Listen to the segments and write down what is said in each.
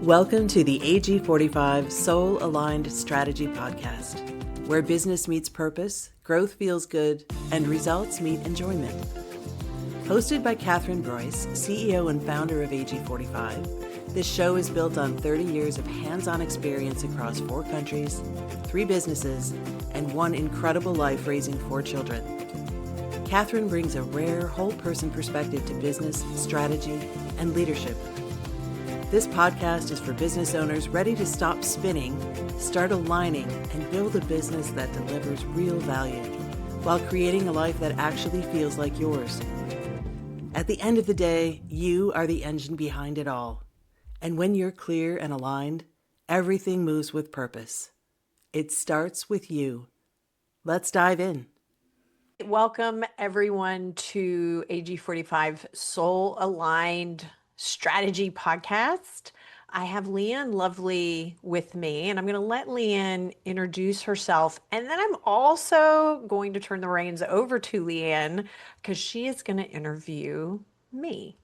Welcome to the AG45 Soul Aligned Strategy Podcast, where business meets purpose, growth feels good, and results meet enjoyment. Hosted by Katherine Breuss, CEO and founder of AG45, this show is built on 30 years of hands-on experience across 4 countries, 3 businesses, and 1 incredible life raising 4 children. Katherine brings a rare whole-person perspective to business, strategy, and leadership. This podcast is for business owners ready to stop spinning, start aligning, and build a business that delivers real value while creating a life that actually feels like yours. At the end of the day, you are the engine behind it all. And when you're clear and aligned, everything moves with purpose. It starts with you. Let's dive in. Welcome everyone to AG45 Soul Aligned Strategy Podcast. I have Leighann Lovely with me, and I'm going to let Leighann introduce herself. And then I'm also going to turn the reins over to Leighann because she is going to interview me.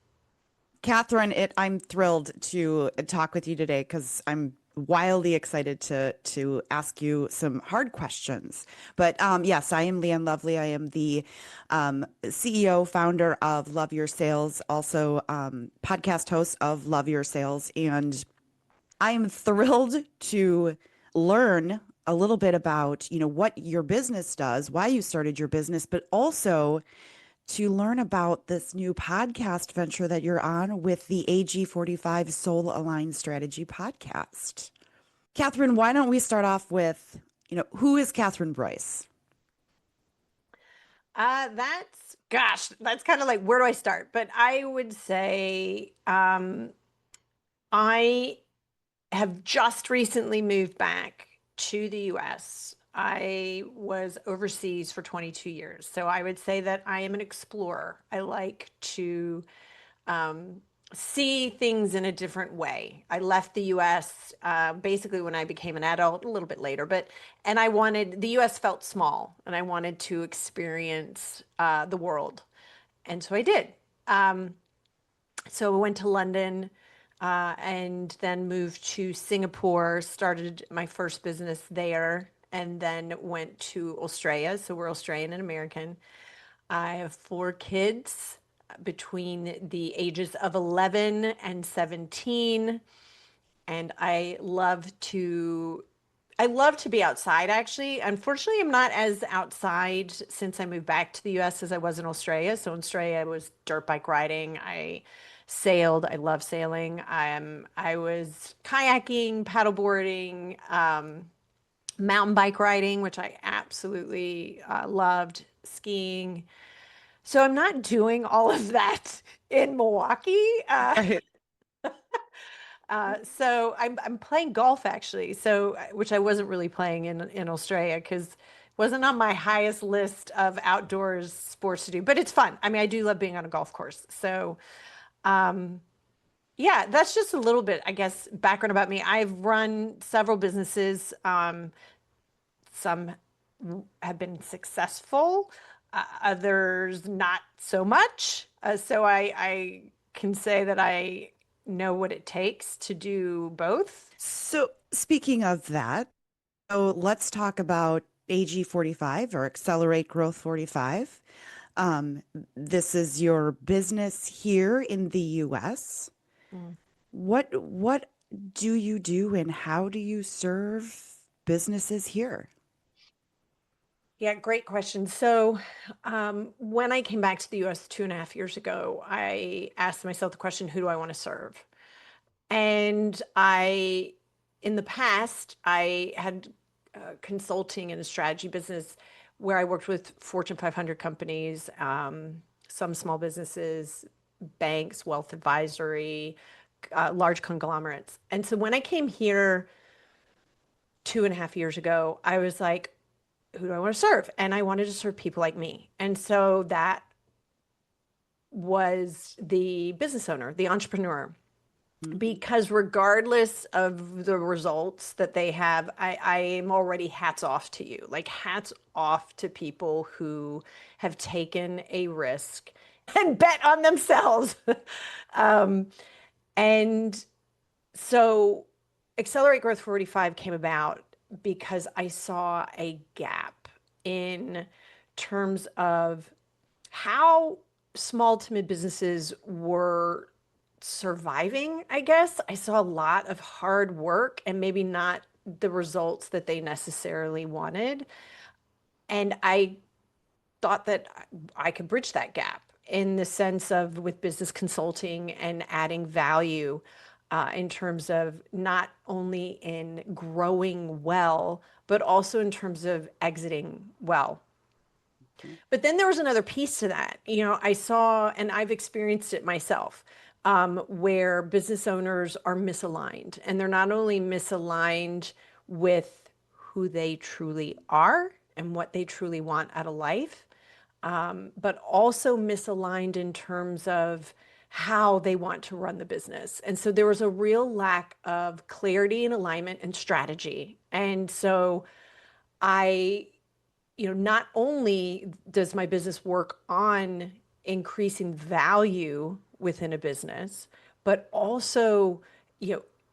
Katherine, I'm thrilled to talk with you today because I'm wildly excited to ask you some hard questions. But yes, I am Leighann Lovely. I am the CEO, founder of Love Your Sales, also podcast host of Love Your Sales. And I am thrilled to learn a little bit about, what your business does, why you started your business, but also to learn about this new podcast venture that you're on with the AG45 Soul Aligned Strategy Podcast. Katherine, why don't we start off with, who is Katherine Breuss? That's kind of like, where do I start? But I would say I have just recently moved back to the US. I was overseas for 22 years. So I would say that I am an explorer. I like to see things in a different way. I left the US basically when I became an adult, a little bit later, the US felt small and I wanted to experience the world. And so I did. So I went to London and then moved to Singapore, started my first business there, and then went to Australia. So we're Australian and American. I have 4 kids between the ages of 11 and 17. And I love to be outside, actually. Unfortunately, I'm not as outside since I moved back to the US as I was in Australia. So in Australia, I was dirt bike riding. I sailed. I love sailing. I was kayaking, paddleboarding, mountain bike riding, which I absolutely loved, skiing. So I'm not doing all of that in Milwaukee. So I'm playing golf actually. So which I wasn't really playing in Australia because it wasn't on my highest list of outdoors sports to do. But it's fun. I mean, I do love being on a golf course. So yeah, that's just a little bit, I guess, background about me. I've run several businesses. Some have been successful, others not so much. So I can say that I know what it takes to do both. So speaking of that, so let's talk about AG45 or Accelerate Growth 45. This is your business here in the US. What do you do and how do you serve businesses here? Yeah, great question. So when I came back to the US 2.5 years ago, I asked myself the question, who do I want to serve? And in the past, I had consulting and a strategy business where I worked with Fortune 500 companies, some small businesses, banks, wealth advisory, large conglomerates. And so when I came here 2.5 years ago, I was like, who do I want to serve? And I wanted to serve people like me. And so that was the business owner, the entrepreneur. Because regardless of the results that they have, I am already hats off to you. Like hats off to people who have taken a risk and bet on themselves. And So Accelerate Growth 45 came about because I saw a gap in terms of how small to mid businesses were surviving, I guess. I saw a lot of hard work and maybe not the results that they necessarily wanted. And I thought that I could bridge that gap in the sense of with business consulting and adding value in terms of not only in growing well, but also in terms of exiting well. But then there was another piece to that. I saw, and I've experienced it myself, where business owners are misaligned. And they're not only misaligned with who they truly are and what they truly want out of life, but also misaligned in terms of how they want to run the business. And so there was a real lack of clarity and alignment and strategy. And so I not only does my business work on increasing value within a business, but also,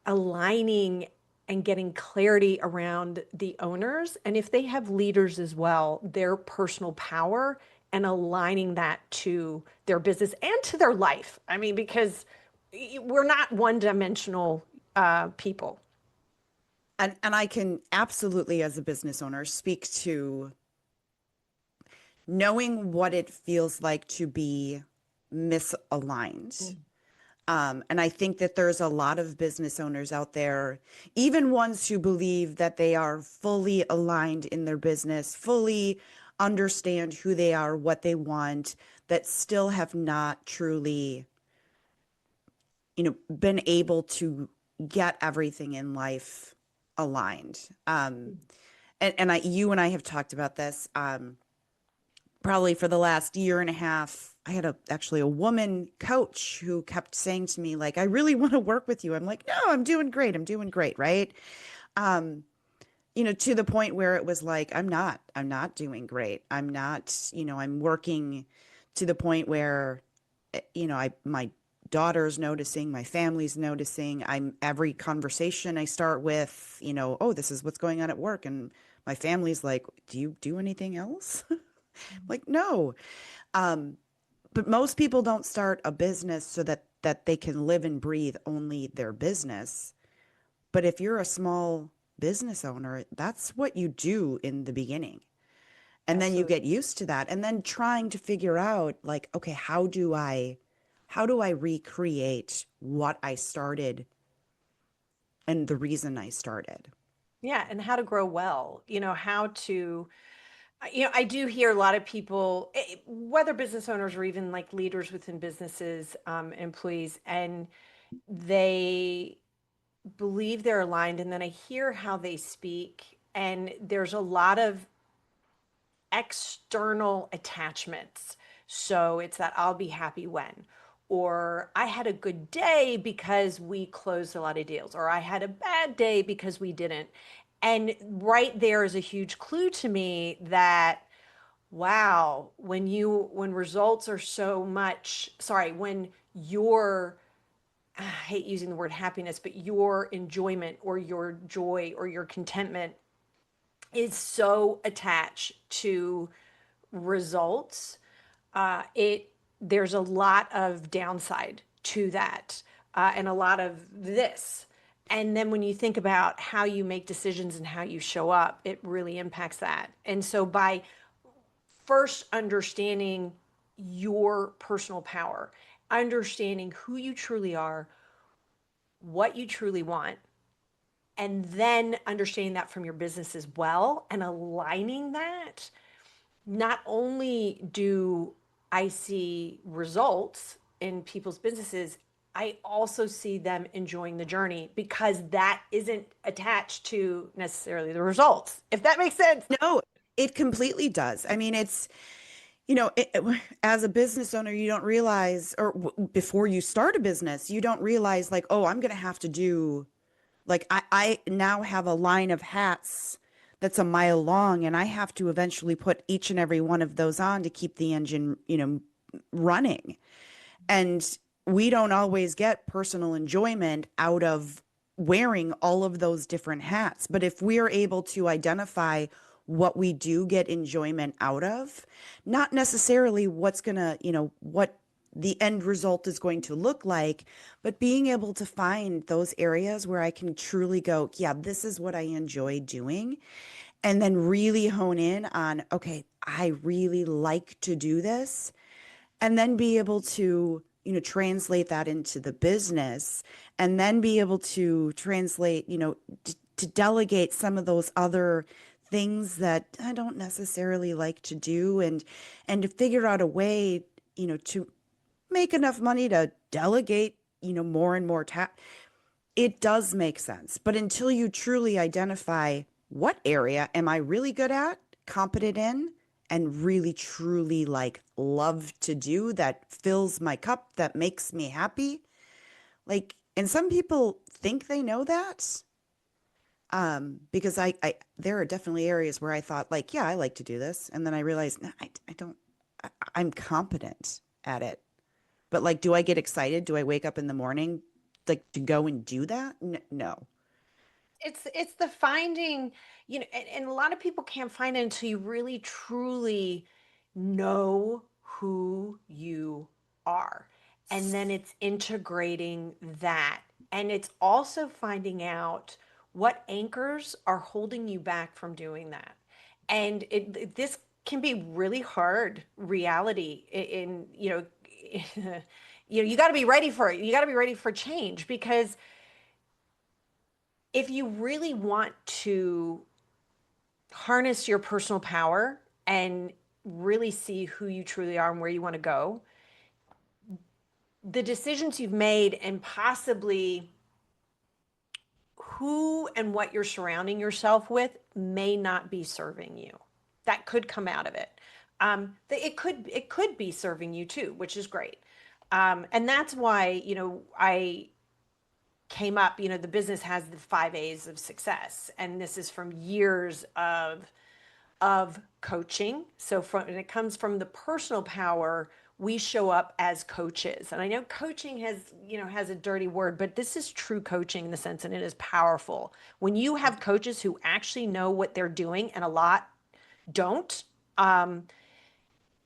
aligning and getting clarity around the owners. And if they have leaders as well, their personal power and aligning that to their business and to their life. I mean, because we're not one-dimensional people. And I can absolutely, as a business owner, speak to knowing what it feels like to be misaligned. And I think that there's a lot of business owners out there, even ones who believe that they are fully aligned in their business, fully understand who they are, what they want, that still have not truly, been able to get everything in life aligned. You and I have talked about this. Probably for the last year and a half, I had actually a woman coach who kept saying to me, like, I really want to work with you. I'm like, no, I'm doing great. I'm doing great. Right. To the point where it was like, I'm not doing great. I'm not, I'm working to the point where, my daughter's noticing, my family's noticing. Every conversation I start with, oh, this is what's going on at work. And my family's like, do you do anything else? Like, no. But most people don't start a business so that they can live and breathe only their business. But if you're a small business owner, that's what you do in the beginning. And then you get used to that. And then trying to figure out, like, okay, how do I recreate what I started and the reason I started? Yeah, and how to grow well, how to, I do hear a lot of people, whether business owners or even like leaders within businesses, employees, and they believe they're aligned. And then I hear how they speak, and there's a lot of external attachments. So it's that I'll be happy when, or I had a good day because we closed a lot of deals, or I had a bad day because we didn't. And right there is a huge clue to me that, wow, when results are so much, sorry, when your, I hate using the word happiness, but your enjoyment or your joy or your contentment is so attached to results, it there's a lot of downside to that, and a lot of this. And then when you think about how you make decisions and how you show up, it really impacts that. And so by first understanding your personal power, understanding who you truly are, what you truly want, and then understanding that from your business as well and aligning that, not only do I see results in people's businesses, I also see them enjoying the journey because that isn't attached to necessarily the results, if that makes sense. No, it completely does. I mean, it's, as a business owner, you don't realize, or before you start a business, you don't realize, like, oh, I'm going to have to do, like, I now have a line of hats that's a mile long, and I have to eventually put each and every one of those on to keep the engine, running. And we don't always get personal enjoyment out of wearing all of those different hats. But if we are able to identify what we do get enjoyment out of, not necessarily what's going to, what the end result is going to look like, but being able to find those areas where I can truly go, yeah, this is what I enjoy doing. And then really hone in on, okay, I really like to do this. And then be able to, translate that into the business, and then be able to translate, to delegate some of those other things that I don't necessarily like to do, and to figure out a way, to make enough money to delegate, more and more it does make sense. But until you truly identify what area am I really good at, competent in, and really truly like love to do, that fills my cup, that makes me happy. Like, and some people think they know that. Because there are definitely areas where I thought like, yeah, I like to do this. And then I realized, no, I don't, I'm competent at it. But like, do I get excited? Do I wake up in the morning like to go and do that? No. It's the finding, and a lot of people can't find it until you really truly know who you are. And then it's integrating that. And it's also finding out what anchors are holding you back from doing that. And this can be really hard reality you got to be ready for it. You got to be ready for change, because if you really want to harness your personal power and really see who you truly are and where you want to go, the decisions you've made and possibly who and what you're surrounding yourself with may not be serving you. That could come out of it. It could be serving you too, which is great. And that's why, I came up, the business has the 5 A's of success. And this is from years of coaching. So and it comes from the personal power, we show up as coaches. And I know coaching has a dirty word, but this is true coaching in the sense, and it is powerful. When you have coaches who actually know what they're doing, and a lot don't,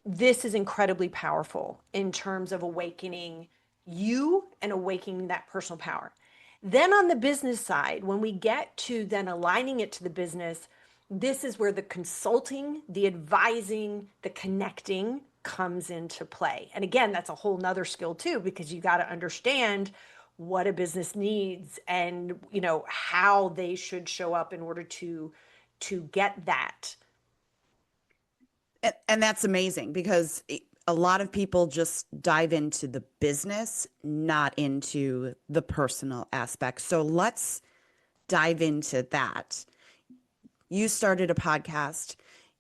this is incredibly powerful in terms of awakening you and awakening that personal power. Then on the business side, when we get to then aligning it to the business, this is where the consulting, the advising, the connecting comes into play. And again, that's a whole nother skill too, because you got to understand what a business needs and how they should show up in order to get that. And that's amazing, because a lot of people just dive into the business, not into the personal aspect. So let's dive into that. You started a podcast,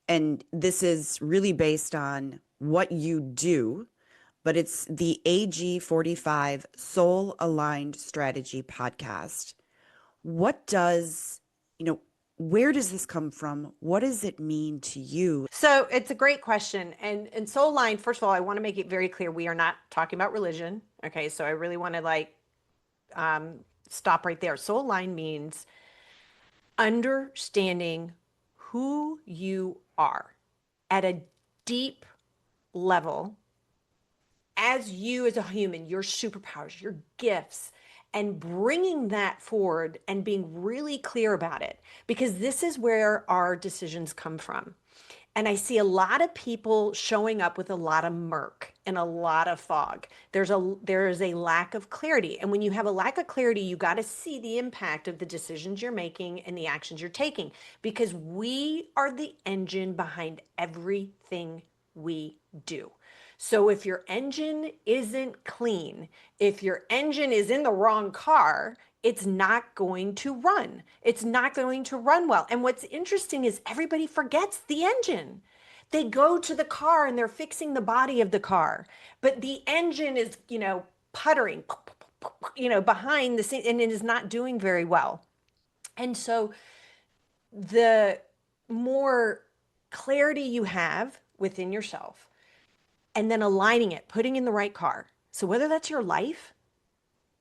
and this is really based on what you do, but it's the AG45 Soul Aligned Strategy podcast. What does, where does this come from? What does it mean to you? So it's a great question. And Soul Line, first of all, I want to make it very clear, we are not talking about religion. Okay. So I really want to stop right there. Soul Line means understanding who you are at a deep level as you as a human, your superpowers, your gifts, and bringing that forward and being really clear about it, because this is where our decisions come from. And I see a lot of people showing up with a lot of murk and a lot of fog. There is a lack of clarity. And when you have a lack of clarity, you got to see the impact of the decisions you're making and the actions you're taking, because we are the engine behind everything we do. So if your engine isn't clean, if your engine is in the wrong car, it's not going to run. It's not going to run well. And what's interesting is everybody forgets the engine. They go to the car and they're fixing the body of the car, but the engine is, puttering, behind the scene, and it is not doing very well. And so the more clarity you have within yourself, and then aligning it, putting in the right car. So whether that's your life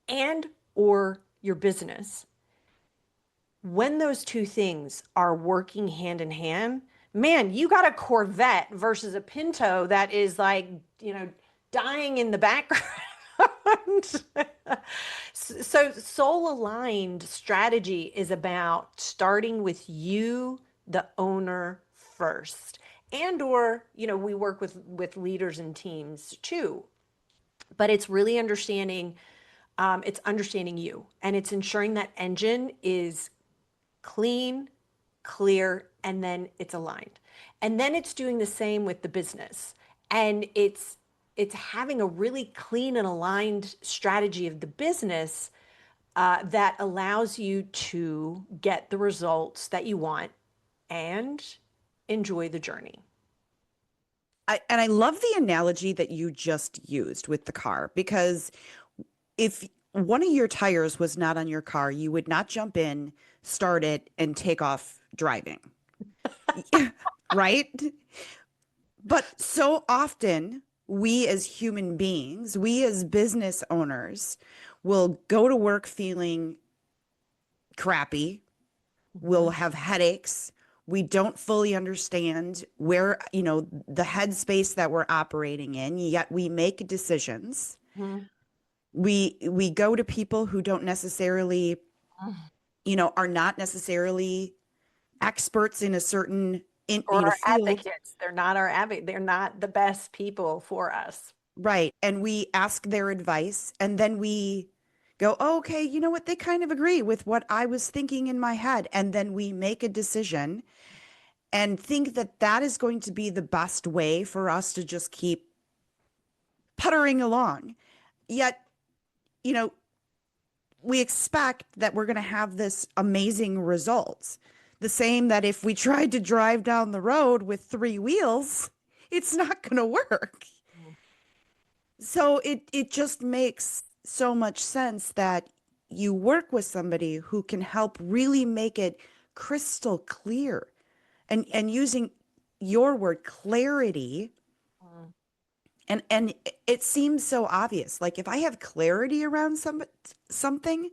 and or your business, When those two things are working hand in hand, man, you got a Corvette versus a Pinto that is like, you know, dying in the background. So soul aligned strategy is about starting with you, the owner first. And or, you know, we work with leaders and teams too, but it's really understanding it's understanding you, and it's ensuring that engine is clean, clear, and then it's aligned. And then it's doing the same with the business. And it's having a really clean and aligned strategy of the business that allows you to get the results that you want and enjoy the journey. And I love the analogy that you just used with the car, because if one of your tires was not on your car, you would not jump in, start it, and take off driving. Right? But so often, we as human beings, we as business owners, will go to work feeling crappy, we'll Mhm. have headaches. We don't fully understand where, the headspace that we're operating in, yet we make decisions. Mhm. We go to people who don't necessarily, are not necessarily experts in a certain Or our field. advocates. They're not our advocate. They're not the best people for us. Right. And we ask their advice, and then we go, oh, okay, you know what? They kind of agree with what I was thinking in my head. And then we make a decision and think that that is going to be the best way for us to just keep puttering along. Yet, you know, we expect that we're going to have this amazing results. The same that if we tried to drive down the road with three wheels, it's not going to work. So it just makes so much sense that you work with somebody who can help really make it crystal clear, and using your word clarity. Mm. And it seems so obvious. Like if I have clarity around something,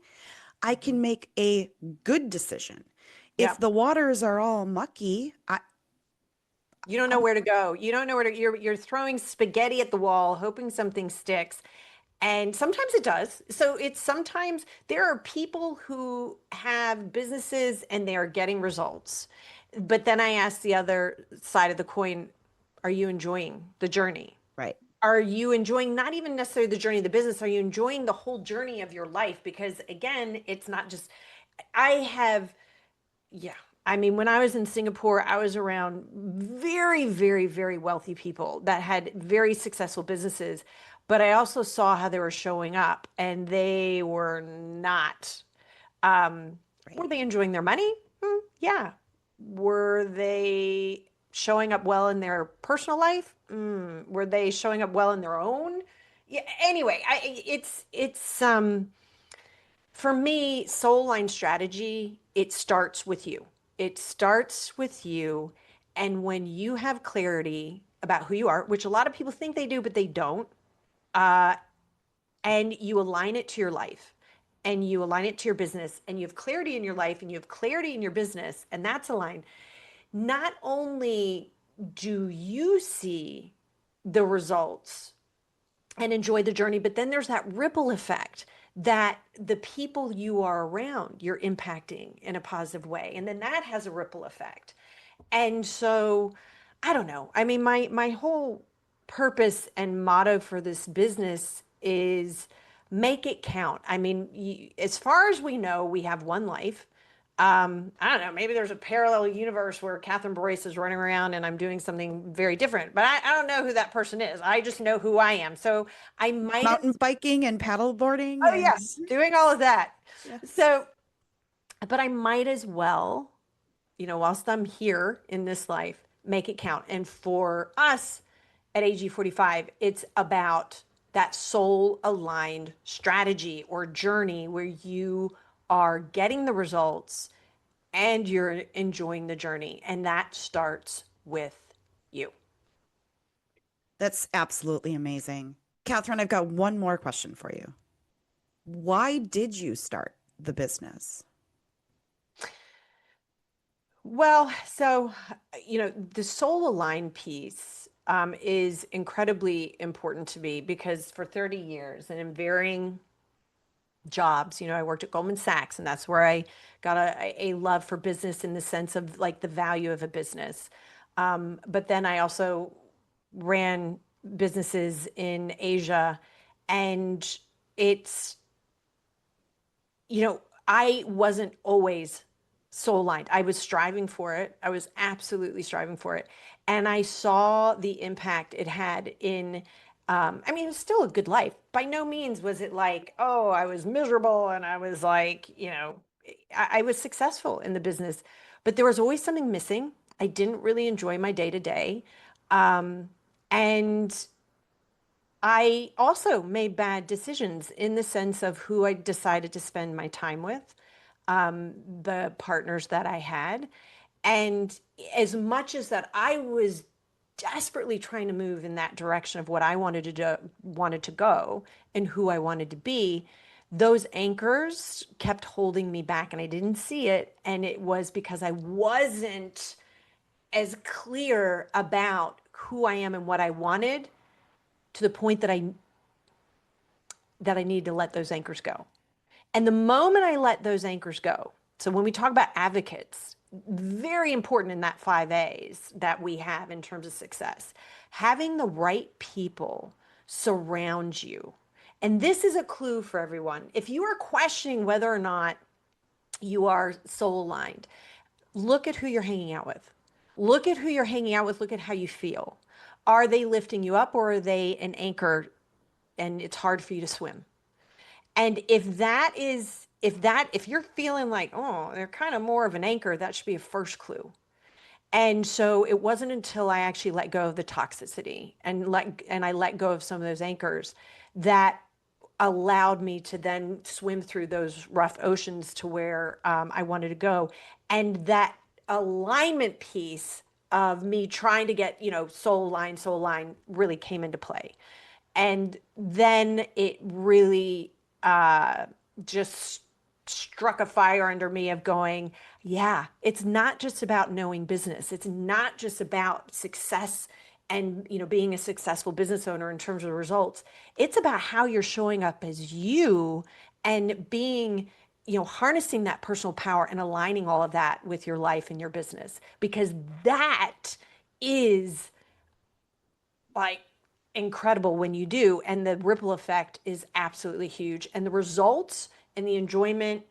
I can make a good decision. If Yep. the waters are all mucky, You don't know where to go. You don't know where to, you're throwing spaghetti at the wall, hoping something sticks. And sometimes it does. So it's sometimes there are people who have businesses and they are getting results. But then I ask the other side of the coin, are you enjoying the journey? right. Are you enjoying not even necessarily the journey of the business? Are you enjoying the whole journey of your life? Because again, it's not just, I have yeah. I mean, when I was in Singapore, I was around very, very, very wealthy people that had very successful businesses. But I also saw how they were showing up, and they were not. Were Right. they enjoying their money? Yeah. Were they showing up well in their personal life? Were they showing up well in their own? Yeah. Anyway, it's for me, soul line strategy, it starts with you. It starts with you. And when you have clarity about who you are, which a lot of people think they do, but they don't, uh, and you align it to your life and you align it to your business and you have clarity in your life and you have clarity in your business, and that's aligned, not only do you see the results and enjoy the journey. But then there's that ripple effect that the people you are around, you're impacting in a positive way. And then that has a ripple effect. And so, I don't know. I mean, my whole purpose and motto for this business is make it count. I mean, as far as we know, we have one life. I don't know, maybe there's a parallel universe where Katherine Breuss is running around and I'm doing something very different, but I don't know who that person is. I just know who I am. So I might Mountain as, biking and paddle boarding oh and yes, doing all of that. yes. So, but I might as well, you know, whilst I'm here in this life, make it count. And for us at AG45, it's about that soul aligned strategy or journey where you are getting the results and you're enjoying the journey. And that starts with you. That's absolutely amazing. Catherine, I've got one more question for you. Why did you start the business? Well, so, the soul aligned piece is incredibly important to me because for 30 years and in varying jobs, I worked at Goldman Sachs, and that's where I got a love for business in the sense of like the value of a business. But then I also ran businesses in Asia, and it's I wasn't always soul aligned. I was striving for it. I was absolutely striving for it. And I saw the impact it had in, I mean, it was still a good life. By no means was it like, oh, I was miserable and I was like, I was successful in the business, but there was always something missing. I didn't really enjoy my day to day. And I also made bad decisions in the sense of who I decided to spend my time with, the partners that I had. And as much as that I was desperately trying to move in that direction of what I wanted to do, wanted to go and who I wanted to be, those anchors kept holding me back and I didn't see it. And it was because I wasn't as clear about who I am and what I wanted to the point that I need to let those anchors go. And the moment I let those anchors go, so when we talk about advocates, very important in that 5 A's that we have in terms of success, having the right people surround you. And this is a clue for everyone. If you are questioning whether or not you are soul aligned, look at who you're hanging out with. Look at who you're hanging out with. Look at how you feel. Are they lifting you up or are they an anchor and it's hard for you to swim? And if you're feeling like, oh, they're kind of more of an anchor, that should be a first clue. And so it wasn't until I actually let go of the toxicity and I let go of some of those anchors that allowed me to then swim through those rough oceans to where I wanted to go. And that alignment piece of me trying to get, soul line really came into play. And then it really just struck a fire under me of going, yeah, it's not just about knowing business. It's not just about success and being a successful business owner in terms of results. It's about how you're showing up as you and being harnessing that personal power and aligning all of that with your life and your business, because that is like incredible when you do, and the ripple effect is absolutely huge, and the results and the enjoyment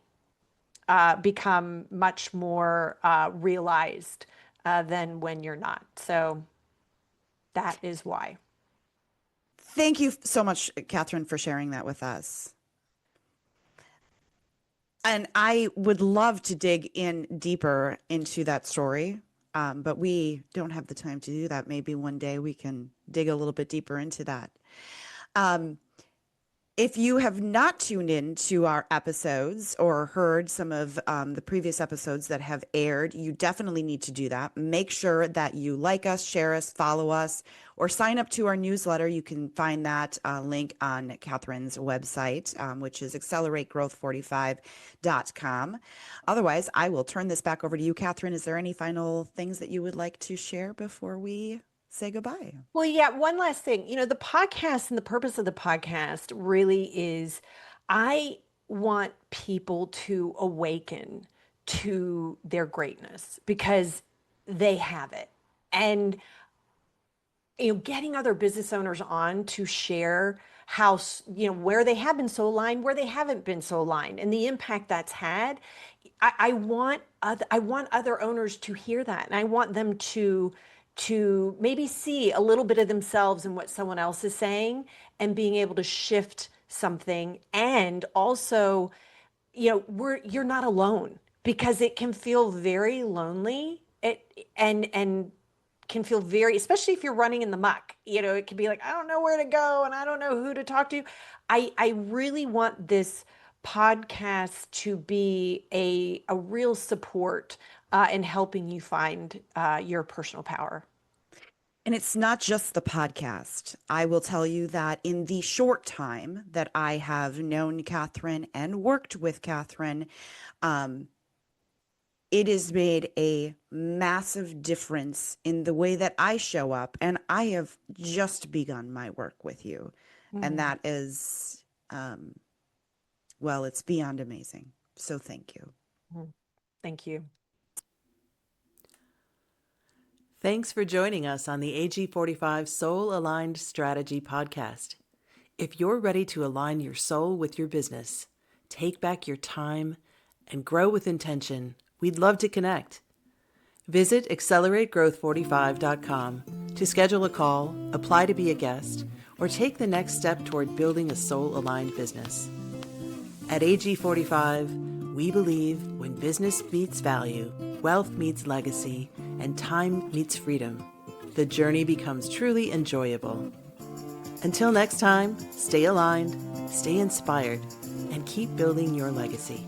become much more realized than when you're not. So that is why. Thank you so much, Katherine, for sharing that with us. And I would love to dig in deeper into that story, but we don't have the time to do that. Maybe one day we can dig a little bit deeper into that. If you have not tuned in to our episodes or heard some of the previous episodes that have aired, you definitely need to do that. Make sure that you like us, share us, follow us, or sign up to our newsletter. You can find that link on Katherine's website, which is accelerategrowth45.com. Otherwise, I will turn this back over to you, Katherine. Is there any final things that you would like to share before we say goodbye? Well, yeah, one last thing. The podcast and the purpose of the podcast really is I want people to awaken to their greatness because they have it. And getting other business owners on to share how, where they have been so aligned, where they haven't been so aligned, and the impact that's had. I want other owners to hear that, and I want them to maybe see a little bit of themselves in what someone else is saying and being able to shift something. And also, you're not alone, because it can feel very lonely. And can feel very, especially if you're running in the muck, it can be like, I don't know where to go and I don't know who to talk to. I really want this podcast to be a real support in helping you find your personal power. And it's not just the podcast. I will tell you that in the short time that I have known Katherine and worked with Katherine, it has made a massive difference in the way that I show up. And I have just begun my work with you. And that is, well, it's beyond amazing. So thank you. Thank you. Thanks for joining us on the AG45 Soul Aligned Strategy podcast. If you're ready to align your soul with your business, take back your time, and grow with intention, we'd love to connect. Visit accelerategrowth45.com to schedule a call, apply to be a guest, or take the next step toward building a soul-aligned business. At AG45, we believe when business meets value, wealth meets legacy, and time meets freedom, the journey becomes truly enjoyable. Until next time, stay aligned, stay inspired, and keep building your legacy.